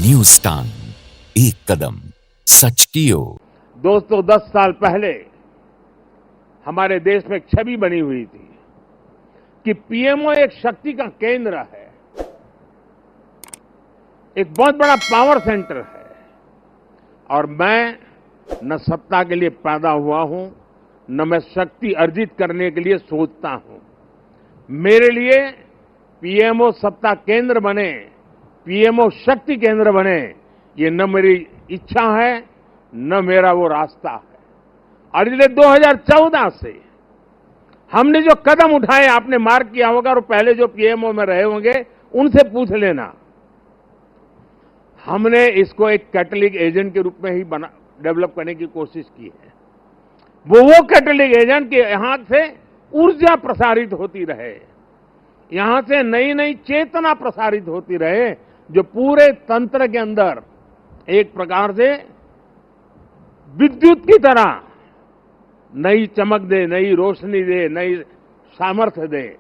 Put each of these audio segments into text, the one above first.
News time, एक कदम सच की ओर। दोस्तों, 10 साल पहले हमारे देश में एक छवि बनी हुई थी कि पीएमओ एक शक्ति का केंद्र है, एक बहुत बड़ा पावर सेंटर है। और मैं न सत्ता के लिए पैदा हुआ हूं, न मैं शक्ति अर्जित करने के लिए सोचता हूं। मेरे लिए पीएमओ सत्ता केंद्र बने, पीएमओ शक्ति केंद्र बने, ये न मेरी इच्छा है न मेरा वो रास्ता है। और इसलिए 2014 से हमने जो कदम उठाए, आपने मार्क किया होगा, और पहले जो पीएमओ में रहे होंगे उनसे पूछ लेना, हमने इसको एक कैटलिक एजेंट के रूप में ही डेवलप करने की कोशिश की है। वो कैटलिक एजेंट के यहां से ऊर्जा प्रसारित होती रहे, यहां से नई नई चेतना प्रसारित होती रहे, जो पूरे तंत्र के अंदर एक प्रकार से विद्युत की तरह नई चमक दे, नई रोशनी दे, नई सामर्थ्य दे।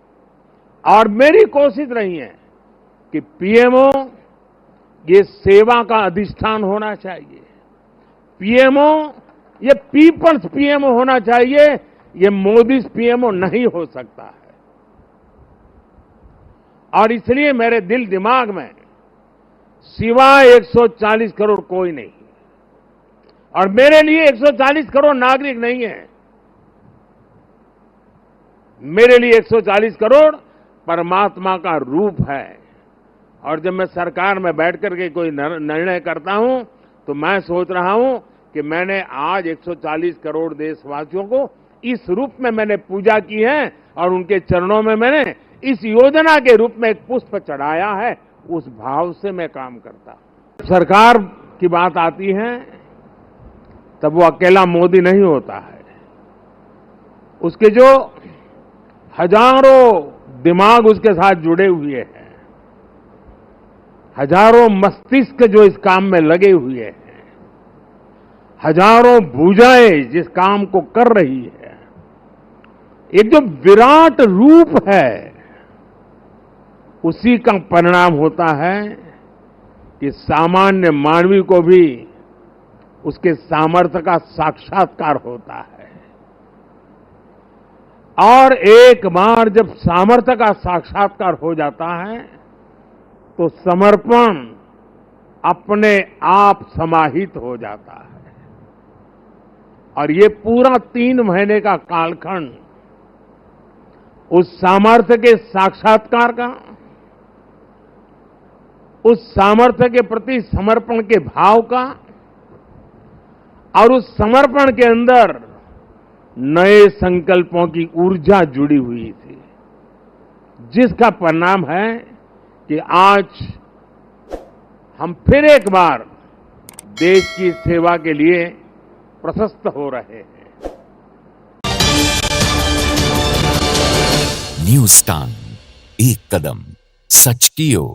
और मेरी कोशिश रही है कि पीएमओ ये सेवा का अधिष्ठान होना चाहिए, पीएमओ ये पीपल्स पीएमओ होना चाहिए, ये मोदी पीएमओ नहीं हो सकता है। और इसलिए मेरे दिल दिमाग में सिवाय 140 करोड़ कोई नहीं, और मेरे लिए 140 करोड़ नागरिक नहीं है, मेरे लिए 140 करोड़ परमात्मा का रूप है। और जब मैं सरकार में बैठ करके कोई निर्णय करता हूं, तो मैं सोच रहा हूं कि मैंने आज 140 करोड़ देशवासियों को इस रूप में मैंने पूजा की है, और उनके चरणों में मैंने इस योजना के रूप में एक पुष्प चढ़ाया है। उस भाव से मैं काम करता हूं। सरकार की बात आती है तब वो अकेला मोदी नहीं होता है, उसके जो हजारों दिमाग उसके साथ जुड़े हुए हैं, हजारों मस्तिष्क जो इस काम में लगे हुए हैं, हजारों भुजाएं जिस काम को कर रही है, एक जो विराट रूप है, उसी का परिणाम होता है कि सामान्य मानवी को भी उसके सामर्थ्य का साक्षात्कार होता है। और एक बार जब सामर्थ्य का साक्षात्कार हो जाता है, तो समर्पण अपने आप समाहित हो जाता है। और ये पूरा 3 महीने का कालखंड उस सामर्थ्य के साक्षात्कार का, उस सामर्थ्य के प्रति समर्पण के भाव का, और उस समर्पण के अंदर नए संकल्पों की ऊर्जा जुड़ी हुई थी, जिसका परिणाम है कि आज हम फिर एक बार देश की सेवा के लिए प्रशस्त हो रहे हैं। न्यूज टाइम, एक कदम सच की ओर।